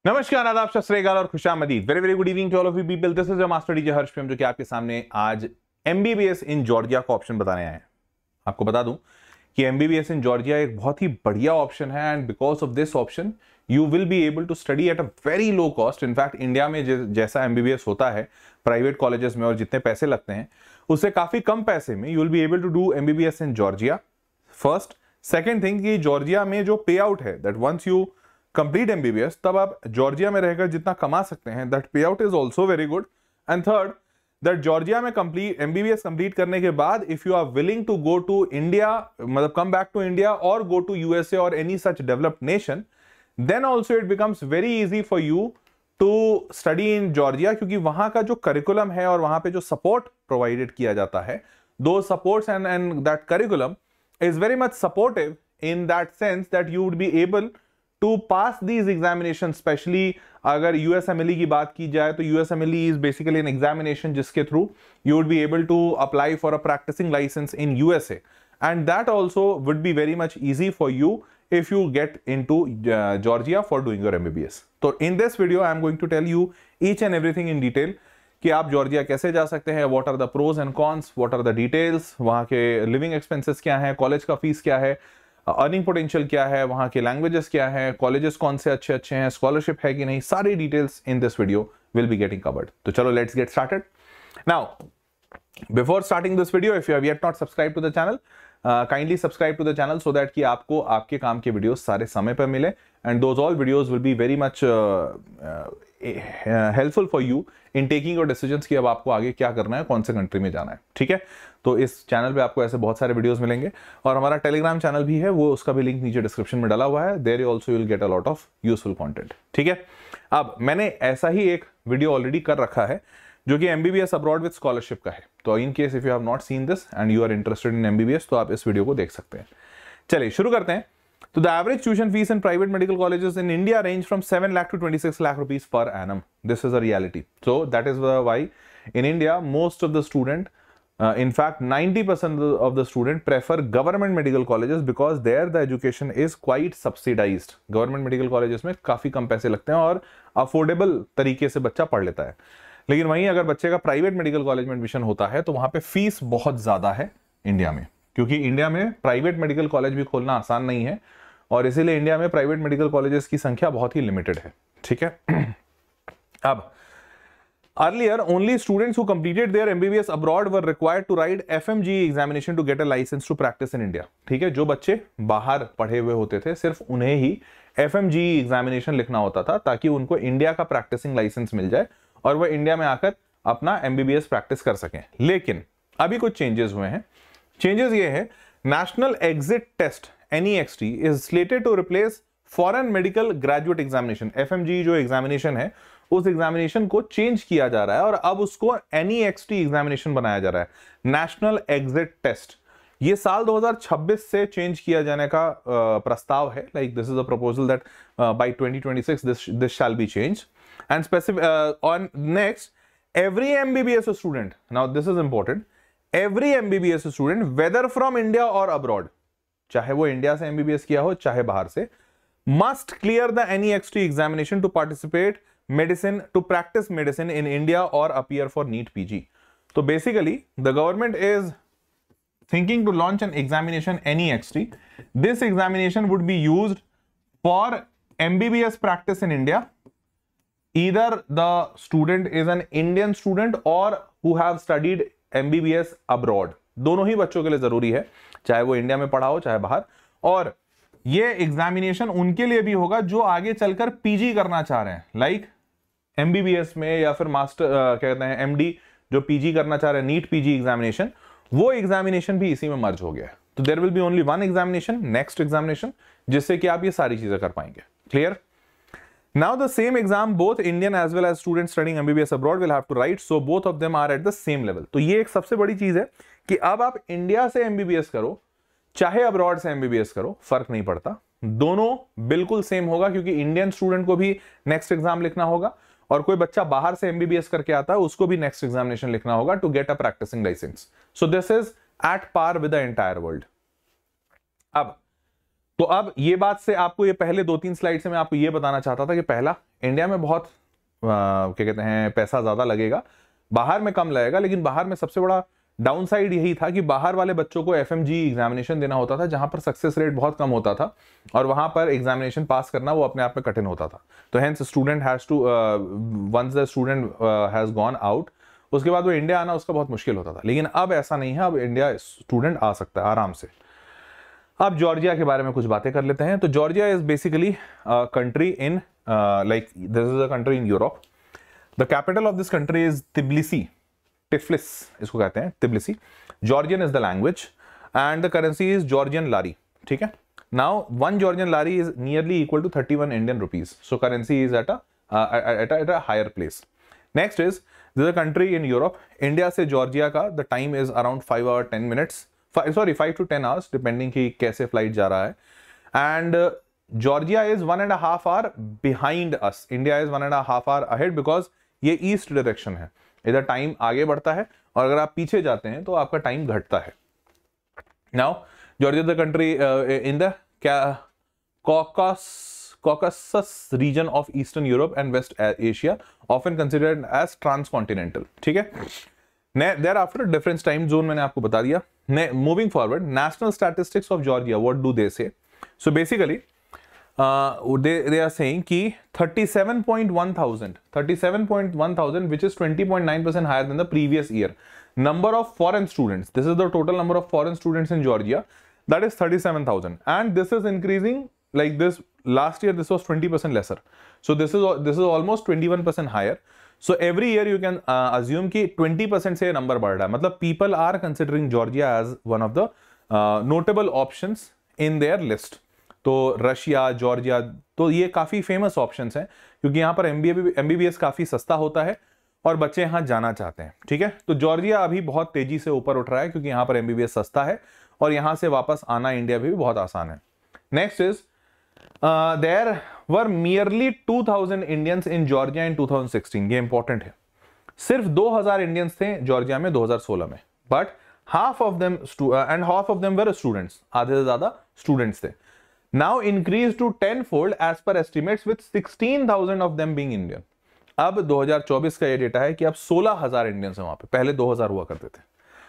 नमस्कार, आदाब, सत श्री अकाल और खुशामदीद। Very very good evening to all of you people. This is your master teacher Harsh Prem, जो कि आपके सामने आज एमबीबीएस इन जॉर्जिया का ऑप्शन बताने आए हैं। आपको बता दूं कि एमबीबीएस इन जॉर्जिया एक बहुत ही बढ़िया ऑप्शन है and because of this option you will be able to study at a very low cost. In fact India में जैसा एमबीबीएस होता है प्राइवेट कॉलेजेस में और जितने पैसे लगते हैं उससे काफी कम पैसे में you will be able to do MBBS in Georgia. First, second thing कि जॉर्जिया में जो पे आउट है that once you complete MBBS तब आप जॉर्जिया में रहकर जितना कमा सकते हैं that pay out is also very good. And third, that Georgia में कंप्लीट एमबीबीएस कंप्लीट करने के बाद if you are willing to go to India, मतलब कम बैक टू इंडिया और गो टू यूएसए और any such developed nation, then also it becomes very easy for you to study in Georgia, क्योंकि वहां का जो curriculum है और वहां पे जो सपोर्ट प्रोवाइडेड किया जाता है, दो supports and that curriculum is very much supportive in that sense that you would be able to pass these examinations, especially अगर USMLE की बात की जाए तो USMLE is basically an examination जिसके through you would be able to apply for a practicing license in USA, and that also would be very much easy for you if you get into Georgia for doing your MBBS. So in this video I am going to tell you each and everything in detail कि आप Georgia कैसे जा सकते हैं, what are the pros and cons, what are the details, वहाँ के living expenses क्या है, कॉलेज का फीस क्या है, अर्निंग पोटेंशियल क्या है, वहाँ के लैंग्वेजेस क्या है, कॉलेजेस कौन से अच्छे अच्छे हैं, स्कॉलरशिप है कि नहीं, सारी details in this video will be getting covered. तो चलो let's get started now. Before starting this video, if you have yet not subscribe to the channel, kindly subscribe to the channel so that कि आपको आपके काम के videos सारे समय पर मिले and those all videos will be very much helpful for you in taking your decisions कि अब आपको आगे क्या करना है, कौन से कंट्री में जाना है। ठीक है, तो इस चैनल पे आपको ऐसे बहुत सारे वीडियोस मिलेंगे और हमारा टेलीग्राम चैनल भी है, वो उसका भी लिंक नीचे डिस्क्रिप्शन में डाला हुआ है। There also you will get a lot of useful content. ठीक है, अब मैंने ऐसा ही एक वीडियो ऑलरेडी कर रखा है जो कि एमबीबीएस अब्रॉड विद स्कॉलरशिप का है। तो in case if you have not seen this and you are interested in MBBS तो आप इस वीडियो को देख सकते हैं। चलिए शुरू करते हैं। So the average tuition fees in private medical colleges in India range from 7 lakh to 26 lakh rupees per annum. This is a reality. So that is why in India most of the student, in fact 90% of the student prefer government medical colleges because there the education is quite subsidized. Government medical colleges में काफी कम पैसे लगते हैं और affordable तरीके से बच्चा पढ़ लेता है। लेकिन वहीं अगर बच्चे का प्राइवेट मेडिकल कॉलेज में एडमिशन होता है तो वहां पे फीस बहुत ज्यादा है इंडिया में, क्योंकि इंडिया में प्राइवेट मेडिकल कॉलेज भी खोलना आसान नहीं है और इसीलिए इंडिया में प्राइवेट मेडिकल कॉलेजेस की संख्या बहुत ही लिमिटेड है। ठीक है, अब earlier only students who completed their MBBS abroad were required to write FMG examination to get a licence to practise in India. ठीक है, जो बच्चे बाहर पढ़े हुए होते थे सिर्फ उन्हें ही एफएमजी एग्जामिनेशन लिखना होता था ताकि उनको इंडिया का प्रैक्टिसिंग लाइसेंस मिल जाए और वह इंडिया में आकर अपना एमबीबीएस प्रैक्टिस कर सकें। लेकिन अभी कुछ चेंजेस हुए हैं। चेंजेस ये है, national exit test NEXT is slated to replace foreign medical graduate examination। FMG जो एग्जामिनेशन है उस एग्जामिनेशन को चेंज किया जा रहा है और अब उसको NEXT एग्जामिनेशन बनाया जा रहा है, नेशनल एग्जिट टेस्ट। ये साल 2026 से चेंज किया जाने का प्रस्ताव है। Like this is a proposal that by 2026 this shall be change and specific on next every MBBS student, now this is important, every MBBS student whether from India और abroad, चाहे वो इंडिया से MBBS किया हो चाहे बाहर से, must clear the NEXT examination to participate medicine to practice medicine in India और अपीयर फॉर नीट PG। तो basically the government is thinking to launch an examination NEXT। This examination would be used for MBBS practice in India, either the student is an Indian student और who have studied MBBS abroad. दोनों ही बच्चों के लिए जरूरी है, चाहे वो इंडिया में पढ़ा हो चाहे बाहर। और ये एग्जामिनेशन उनके लिए भी होगा जो आगे चलकर PG करना चाह रहे हैं, लाइक MBBS में या फिर मास्टर क्या कहते हैं MD जो PG करना चाह रहे हैं, नीट PG एग्जामिनेशन, वो एग्जामिनेशन भी इसी में मर्ज हो गया है। तो there will be only one examination, next examination, जिससे कि आप ये सारी चीजें कर पाएंगे। Clear? Now the same exam both Indian as well as students studying MBBS abroad will have to write, so both of them are at the same level। तो ये एक सबसे बड़ी चीज है कि अब आप इंडिया से MBBS करो चाहे अब्रॉड से MBBS करो, फर्क नहीं पड़ता, दोनों बिल्कुल सेम होगा, क्योंकि इंडियन स्टूडेंट को भी नेक्स्ट एग्जाम लिखना होगा और कोई बच्चा बाहर से MBBS करके आता है उसको भी नेक्स्ट एग्जामिनेशन लिखना होगा to get a practising licence. So this is at par with the entire world. अब तो अब ये बात से आपको, ये पहले 2-3 स्लाइड से मैं आपको ये बताना चाहता था कि पहला, इंडिया में बहुत क्या कहते हैं पैसा ज्यादा लगेगा, बाहर में कम लगेगा, लेकिन बाहर में सबसे बड़ा डाउन साइड यही था कि बाहर वाले बच्चों को FMG एग्जामिनेशन देना होता था, जहां पर सक्सेस रेट बहुत कम होता था और वहां पर एग्जामिनेशन पास करना वो अपने आप में कठिन होता था। तो hence student has to, once the student has gone out, उसके बाद वो इंडिया आना उसका बहुत मुश्किल होता था। लेकिन अब ऐसा नहीं है, अब इंडिया स्टूडेंट आ सकता है आराम से। अब जॉर्जिया के बारे में कुछ बातें कर लेते हैं। तो Georgia is basically country in, like this is a country in Europe. The capital of this country is Tbilisi, Tiflis इसको कहते हैं, Tbilisi. Georgian is the language and the currency is Georgian lari, ठीक है। Now 1 Georgian lari is nearly equal to 31 Indian rupees, so currency is at a higher place. Next is this country in Europe. India से Georgia का the time is around 5 और 10 minutes, sorry 5 to 10 hours, depending कि कैसे flight जा रहा है। And Georgia is 1.5 hour behind us, India is 1.5 hour ahead, because ये east direction है, इधर टाइम आगे बढ़ता है और अगर आप पीछे जाते हैं तो आपका टाइम घटता है। Now Georgia the country in the Caucasus region of eastern Europe and west Asia, often considered as transcontinental, ठीक है। There after different time zone मैंने आपको बता दिया। Moving forward, national statistics of Georgia, what do they say? So basically they are saying कि 37.1 thousand, which is 20.9% higher than the previous year. Number of foreign students, this is the total number of foreign students in Georgia, that is 37,000, and this is increasing like this. Last year this was 20% lesser, so this is almost 21% higher. So every year you can assume कि 20% से number बढ़ रहा है, मतलब people are considering Georgia as one of the notable options in their list. तो Russia, Georgia, तो ये काफी फेमस ऑप्शंस हैं क्योंकि यहाँ पर MBBS काफी सस्ता होता है और बच्चे यहाँ जाना चाहते हैं, ठीक है। तो जॉर्जिया अभी बहुत तेजी से ऊपर उठ रहा है क्योंकि यहाँ पर MBBS सस्ता है और यहाँ से वापस आना इंडिया भी बहुत आसान है। Next is there were merely 2000 Indians in Georgia in 2016, ये इंपॉर्टेंट है। सिर्फ 2000 इंडियंस थे जॉर्जिया में 2016 में, but half of them were students, आधे से ज्यादा स्टूडेंट्स थे। Now increased to 10-fold as per estimates with 16,000 of them being Indian. अब 2024 का ये डेटा है कि अब 16,000 इंडियंस हैं वहां पे, पहले 2,000 हुआ करते थे।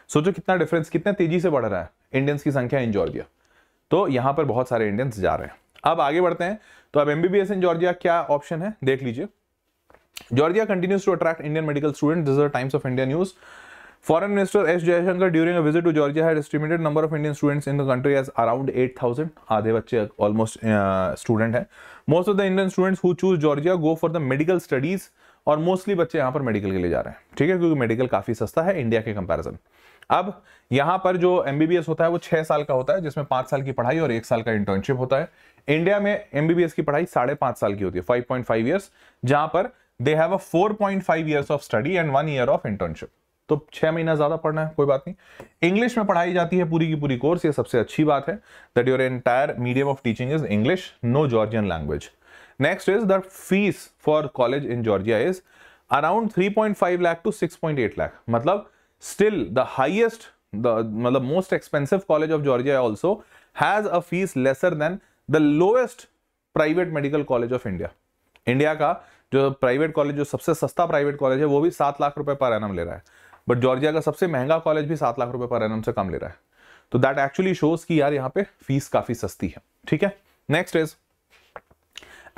सोचो कितना डिफरेंस, कितने तेजी से बढ़ रहा है इंडियंस की संख्या इन जॉर्जिया। तो यहां पर बहुत सारे इंडियंस जा रहे हैं। अब आगे बढ़ते हैं, तो अब MBBS इन जॉर्जिया क्या ऑप्शन है देख लीजिए। Georgia continues to attract Indian medical student, this is Times of India news. Foreign Minister S. Jayashankar during a visit to Georgia had estimated number of Indian students in the country as around 8,000. आधे बच्चे almost student हैं. Most of the Indian students who choose Georgia go for the medical studies और mostly बच्चे यहाँ पर medical के लिए जा रहे हैं, ठीक है, क्योंकि मेडिकल काफी सस्ता है इंडिया के कंपैरिजन। अब यहाँ पर जो MBBS होता है वो 6 साल का होता है, जिसमें 5 साल की पढ़ाई और 1 साल का इंटर्नशिप होता है। इंडिया में MBBS की पढ़ाई 5.5 साल की होती है, 5.5 ईयर्स, जहां पर they have a 4.5 years of study and 1 year of internship. तो 6 महीना ज्यादा पढ़ना है, कोई बात नहीं। इंग्लिश में पढ़ाई जाती है पूरी की पूरी कोर्स, ये सबसे अच्छी बात है, that your entire medium of teaching is English, no Georgian language. Next is the fees for college in Georgia is around 3.5 lakh to 6.8 lakh, मतलब स्टिल द हाइएस्ट, मतलब most expensive college of Georgia also has a fees lesser than the lowest private medical college of India. India का जो private college, जो सबसे सस्ता private college है, वो भी 7 लाख रुपए पर एनम ले रहा है, बट जॉर्जिया का सबसे महंगा कॉलेज भी 7 लाख रुपए पर एनम से कम ले रहा है। तो दैट एक्चुअली शोज कि यार यहाँ पे फीस काफी सस्ती है, ठीक है। नेक्स्ट इज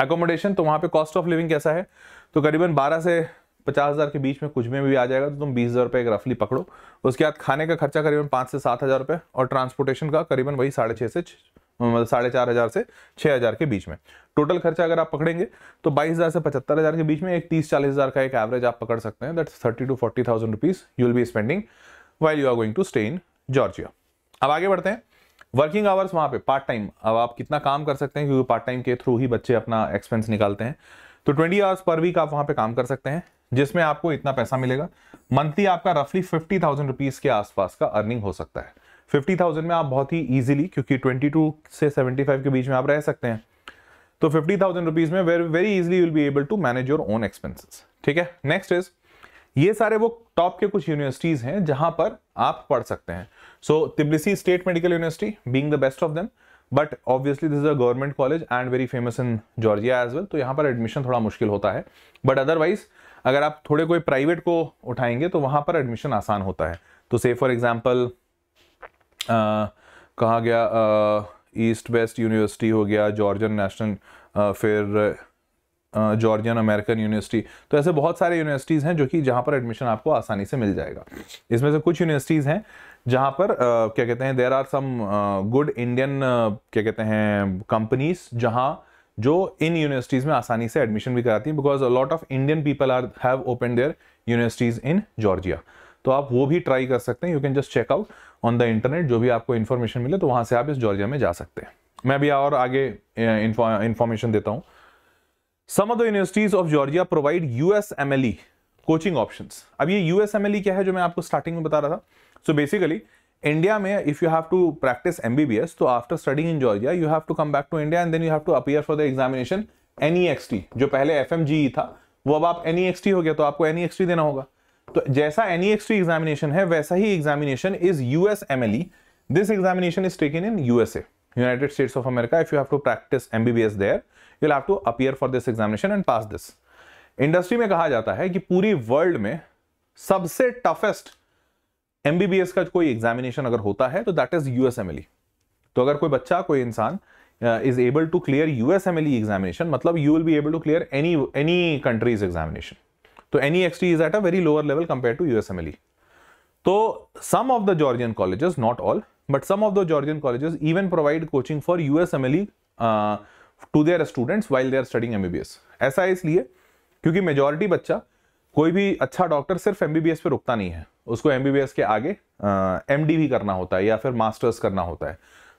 एकोमोडेशन, तो वहां पे कॉस्ट ऑफ लिविंग कैसा है? तो करीबन 12 से 50,000 के बीच में कुछ में भी आ जाएगा, तो तुम 20,000 रुपए रफली पकड़ो। उसके बाद खाने का खर्चा करीबन 5 से 7,000 रुपए और ट्रांसपोर्टेशन का करीबन वही 4,500 से 6,000 के बीच में। टोटल खर्चा अगर आप पकड़ेंगे तो 22,000 से 75,000 के बीच में एक 30-40,000 का एक एवरेज आप पकड़ सकते हैं। That's 30 to 40,000 rupees you will be spending while you are going to stay in Georgia. अब आगे बढ़ते हैं, वर्किंग आवर्स वहां पे पार्ट टाइम, अब आप कितना काम कर सकते हैं, क्योंकि पार्ट टाइम के थ्रू ही बच्चे अपना एक्सपेंस निकालते हैं। तो 20 आवर्स पर वीक आप वहां पे काम कर सकते हैं, जिसमें आपको इतना पैसा मिलेगा। मंथली आपका रफली 50,000 रुपीज के आसपास का अर्निंग हो सकता है। 50,000 में आप बहुत ही इजीली, क्योंकि 22 से 75 के बीच में आप रह सकते हैं, तो 50,000 रुपीज में very easily will be able to manage your own expenses, ठीक है। नेक्स्ट इज, ये सारे वो टॉप के कुछ यूनिवर्सिटीज हैं जहां पर आप पढ़ सकते हैं। So Tbilisi state medical university being the best of them, but obviously this is a government college and very famous in Georgia as well, तो यहाँ पर एडमिशन थोड़ा मुश्किल होता है। बट अदरवाइज अगर आप थोड़े कोई प्राइवेट को उठाएंगे तो वहाँ पर एडमिशन आसान होता है। तो से फॉर एग्जाम्पल कहा गया ईस्ट वेस्ट यूनिवर्सिटी हो गया, जॉर्जियन नेशनल, फिर जॉर्जियन अमेरिकन यूनिवर्सिटी, तो ऐसे बहुत सारे यूनिवर्सिटीज़ हैं जो कि जहाँ पर एडमिशन आपको आसानी से मिल जाएगा। इसमें से कुछ यूनिवर्सिटीज़ हैं जहाँ पर क्या कहते हैं, there are some good Indian क्या कहते हैं कंपनीज जहाँ जो इन यूनिवर्सिटीज़ में आसानी से एडमिशन भी कराती हैं, because a lot of Indian people are have open their universities in Georgia. तो आप वो भी ट्राई कर सकते हैं, you can just check out on the internet, जो भी आपको इन्फॉर्मेशन मिले तो वहाँ से आप इस जॉर्जिया में जा सकते हैं। मैं भी और आगे इन्फॉर्मेशन देता हूँ। Some of the universities of Georgia provide USMLE coaching options. अब ये USMLE क्या है जो मैं आपको स्टार्टिंग में बता रहा था? So basically इंडिया में if you have to practice MBBS, तो after studying in Georgia you have to come back to India and then you have to appear for the examination NEXT, जो पहले FMGE था वो अब आप NEXT हो गया, तो आपको NEXT देना होगा। तो जैसा NEXT एग्जामिनेशन है वैसा ही examination is USMLE. This examination is taken in USA, United States of America. If you have to practice MBBS there, you'll have to appear for this examination and pass this. Industry में कहा जाता है कि पूरी world में सबसे toughest MBBS का कोई एग्जामिनेशन अगर होता है तो दैट इज USMLE. तो अगर कोई बच्चा, कोई इंसान is able to clear USMLE examination, मतलब you will be able to clear any country's examination. तो NEXT is at a very lower level compared to USMLE. तो some of the Georgian colleges, not all, but some of the Georgian colleges even provide coaching for USMLE to their students while they are studying MBBS. ऐसा है इसलिए क्योंकि majority बच्चा, कोई भी अच्छा doctor सिर्फ MBBS पे रुकता नहीं है, उसको MBBS के आगे MD भी करना होता है या फिर मास्टर्स करना होता है।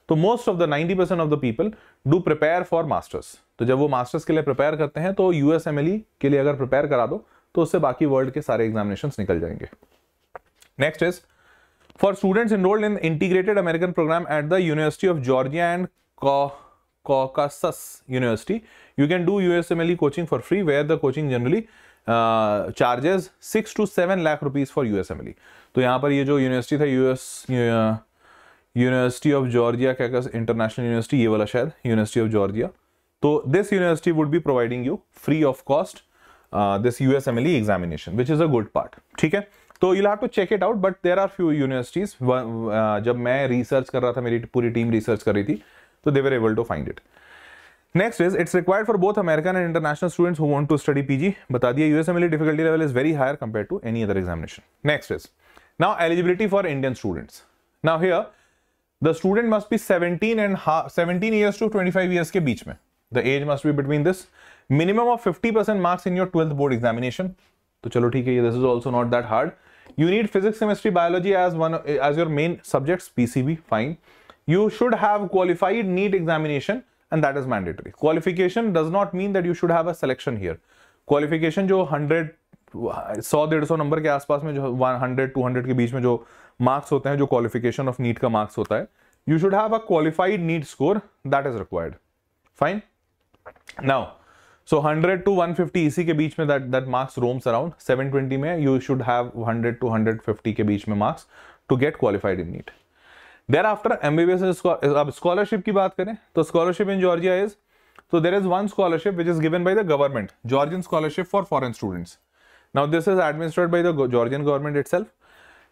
तो most of the 90% of the people do prepare for masters. तो जब वो मास्टर्स के लिए प्रिपेयर करते हैं तो USMLE के लिए अगर प्रिपेयर करा दो तो उससे बाकी वर्ल्ड के सारे एग्जामिनेशंस निकल जाएंगे। Next is for students enrolled in integrated American program at the University of Georgia and Caucasus University, you can do USMLE coaching for free, where the coaching generally charges 6 to 7 lakh rupees for USMLE. तो यहाँ पर ये जो university था university of Georgia caucus international university, ये वाला शायद university of Georgia, तो this university would be providing you free of cost this USMLE examination, which is a good part. ठीक है, तो you'll have to check it out, but there are few universities, जब मैं research कर रहा था, मेरी पूरी टीम रिसर्च कर रही थी, तो they were able to find it. Next is it's required for both American and international students who want to study PG. बता दिया USMLE difficulty level is very higher compared to any other examination. Next is now eligibility for Indian students. Now here the student must be 17 years to 25 years के बीच में. The age must be between this. Minimum of 50% marks in your 12th board examination. तो चलो ठीक है, this is also not that hard. You need physics, chemistry, biology as your main subjects. PCB, fine. You should have qualified NEET examination and that is mandatory. Qualification does not mean that you should have a selection here. Qualification जो 100-150 number के आसपास में, जो 100-200 के बीच में जो marks होते हैं, जो क्वालिफिकेशन ऑफ नीट का मार्क्स होता है, you should have a qualified NEET score that is required. Fine. Now, so 100 to 150 इसी के बीच में that marks roams around. 720 में you should have 100 to 150 के बीच में marks to get qualified in NEET. Thereafter MBBS is, अब scholarship की बात करें तो scholarship in Georgia is, so there is one scholarship which is given by the government, Georgian scholarship for foreign students. Now this is administered by the Georgian government itself.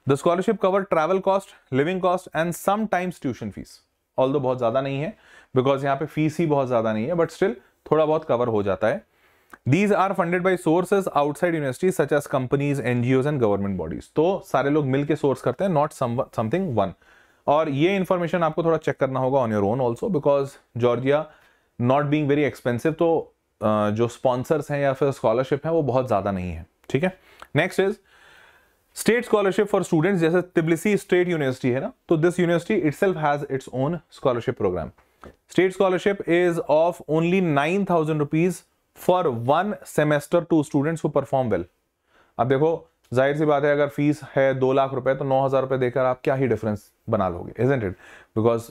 The scholarship cover travel cost, living cost and sometimes tuition fees. Although बहुत ज़्यादा नहीं है because यहाँ पे fees ही बहुत ज़्यादा नहीं है, but still थोड़ा बहुत कवर हो जाता है। These are funded by sources outside universities such as companies, NGOs and government bodies. तो सारे लोग मिलके सोर्स करते हैं, not something one. और ये इंफॉर्मेशन आपको थोड़ा चेक करना होगा on your own also, because Georgia not being very expensive, तो जो स्पॉन्सर्स हैं या फिर स्कॉलरशिप है वो बहुत ज़्यादा नहीं है। ठीक है, next is state scholarship for students. जैसे तिब्लिसी स्टेट यूनिवर्सिटी है ना, तो this university itself has its own scholarship programme. State scholarship is of only 9,000 rupees for 1 semester to students who perform well. अब देखो जाहिर सी बात है, अगर फीस है 2 लाख रुपए तो 9,000 रुपए देकर आप क्या ही डिफरेंस बना लोगे, isn't it? Because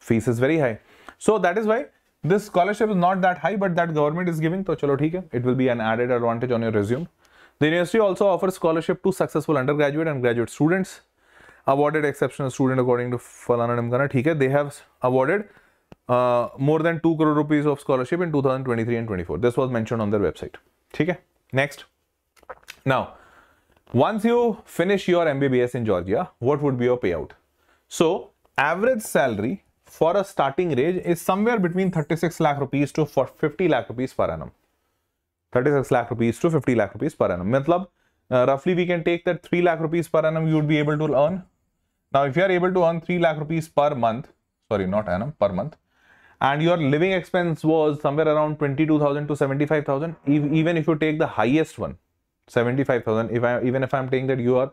fees is very high. So that is why this scholarship is not that high, but that government is giving. तो चलो ठीक है, it will be an added advantage on your resume. The university also offers scholarship to successful undergraduate and graduate students. Awarded exceptional student according to फलाना ढिमकाना, ठीक है, they have awarded more than 2 crore rupees of scholarship in 2023 and 24. This was mentioned on their website. ठीक है, next. Now, once you finish your MBBS in Georgia, what would be your payout? So, average salary for a starting range is somewhere between 36 lakh rupees to 50 lakh rupees per annum. 36 lakh rupees to 50 lakh rupees per annum. मतलब roughly we can take that 3 lakh rupees per annum you would be able to earn. Now, if you are able to earn 3 lakh rupees per month, sorry, not annum, per month, and your living expense was somewhere around 22,000 to 75,000, even if you take the highest one, 75,000, even if I'm taking that you are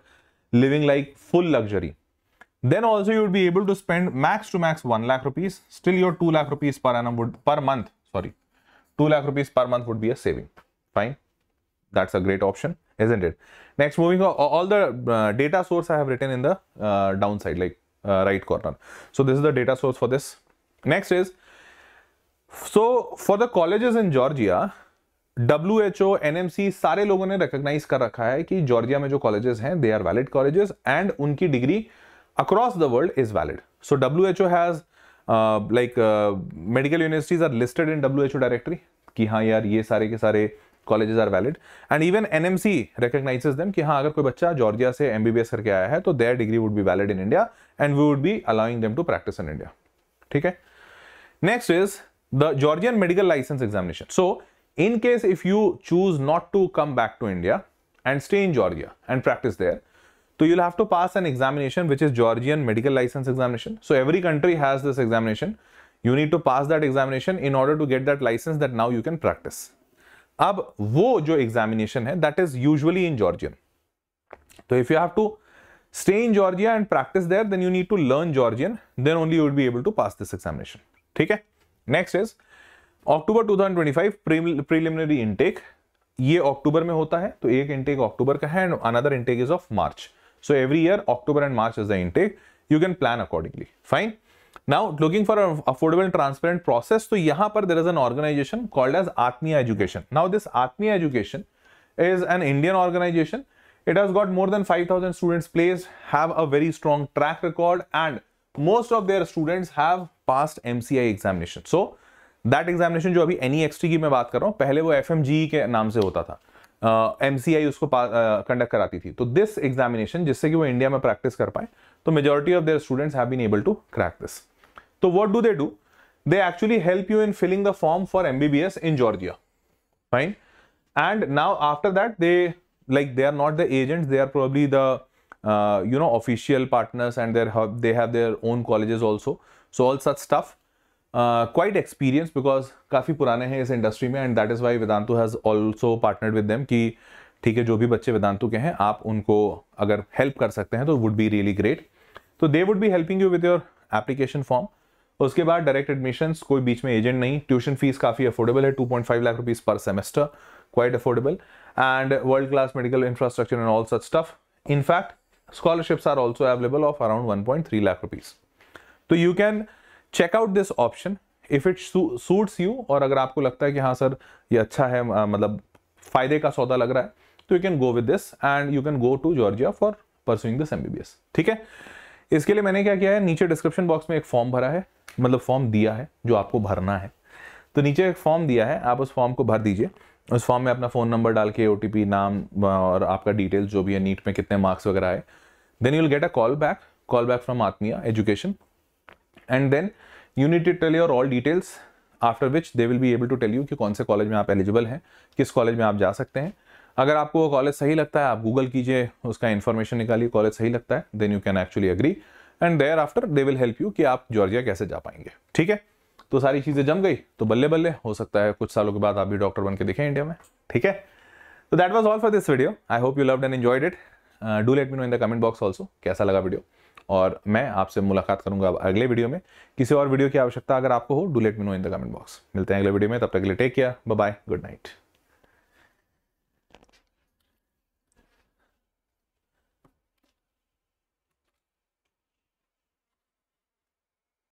living like full luxury, then also you would be able to spend max to max 1 lakh rupees. Still your 2 lakh rupees per annum would, per month, sorry, 2 lakh rupees per month would be a saving. Fine. That's a great option, isn't it? Next, moving on, all the data source I have written in the downside, like right corner. So this is the data source for this. Next is, so for the colleges in Georgia, WHO, NMC सारे लोगों ने recognize कर रखा है कि Georgia में जो colleges हैं, they are valid colleges and उनकी degree across the world is valid. So WHO has medical universities are listed in WHO directory कि हाँ यार ये सारे के सारे colleges are valid, and even NMC recognizes them कि हाँ अगर कोई बच्चा जॉर्जिया से MBBS करके आया है तो their degree would be valid in India and we would be allowing them to practice in India. ठीक है. Next is the Georgian medical license examination. So in case if you choose not to come back to India and stay in Georgia and practice there, so you'll have to pass an examination which is Georgian medical license examination. So every country has this examination. You need to pass that examination in order to get that license that now you can practice. अब वो जो examination है, that is usually in Georgian. So if you have to stay in Georgia and practice there, then you need to learn Georgian. Then only you will be able to pass this examination. ठीक है? Next is October 2025 preliminary intake. ये अक्टूबर में होता है, तो एक intake अक्टूबर का है, another intake is of March. So every year October and March is the intake. You can plan accordingly. Fine. Now looking for an affordable and transparent process, तो यहाँ पर there is an organization called as Atmiya Education. Now this Atmiya Education is an Indian organization. It has got more than 5,000 students placed, have a very strong track record, and most of their students have passed MCI examination. So that examination जो अभी NEXT की मैं बात कर रहा हूँ, पहले वो FMGE के नाम से होता था, MCI उसको कंडक्ट कराती थी. तो दिस एग्जामिनेशन जिससे कि वो इंडिया में प्रैक्टिस कर पाए, तो majority of their students have been able to crack this. तो what do they do? They actually help you in filling the form for MBBS in Georgia. Fine. And now after that, they are not the agents, they are probably the official partners, and they have their own colleges also. So all such stuff. Quite experienced because काफी पुराने हैं इस industry में, and that is why Vedantu has also partnered with them कि ठीक है जो भी बच्चे वेदांतु के हैं आप उनको अगर हेल्प कर सकते हैं तो would be really great. तो they would be helping you with your application form. उसके बाद डायरेक्ट एडमिशंस, कोई बीच में एजेंट नहीं. ट्यूशन फीस काफी अफोर्डेबल है, 2.5 lakh rupees per semester, quite affordable, and world class medical infrastructure and all such stuff. In fact scholarships are also available of around 1.3 lakh rupees. तो you can check out this option if it suits you. और अगर आपको लगता है कि हाँ sir ये अच्छा है, मतलब फायदे का सौदा लग रहा है, तो you can go with this and you can go to Georgia for pursuing this MBBS. ठीक है. इसके लिए मैंने क्या किया है, नीचे डिस्क्रिप्शन बॉक्स में एक फॉर्म भरा है, मतलब फॉर्म दिया है जो आपको भरना है. तो नीचे एक फॉर्म दिया है, आप उस फॉर्म को भर दीजिए. उस फॉर्म में अपना फोन नंबर डाल के OTP, नाम और आपका डिटेल्स जो भी है, नीट में कितने मार्क्स वगैरह आए. Then you will get a call back from Atmiya education, and then you need to tell your all details, after which they will be able to tell you कि कौन से कॉलेज में आप एलिजिबल हैं, किस कॉलेज में आप जा सकते हैं. अगर आपको वो कॉलेज सही लगता है, आप गूगल कीजिए, उसका इन्फॉर्मेशन निकालिए, कॉलेज सही लगता है, then you can actually agree, and thereafter they will help you कि आप जॉर्जिया कैसे जा पाएंगे. ठीक है. तो सारी चीजें जम गई तो बल्ले बल्ले हो सकता है कुछ सालों के बाद आप भी डॉक्टर बन के दिखें इंडिया में. ठीक है. तो that was all for this video. I hope you loved and enjoyed it. Do let me know in the comment box also कैसा लगा वीडियो, और मैं आपसे मुलाकात करूंगा अगले वीडियो में. किसी और वीडियो की आवश्यकता अगर आपको हो, do let me know in the comment box. मिलते हैं अगले वीडियो में, तब तक के लिए take care, bye bye, good night.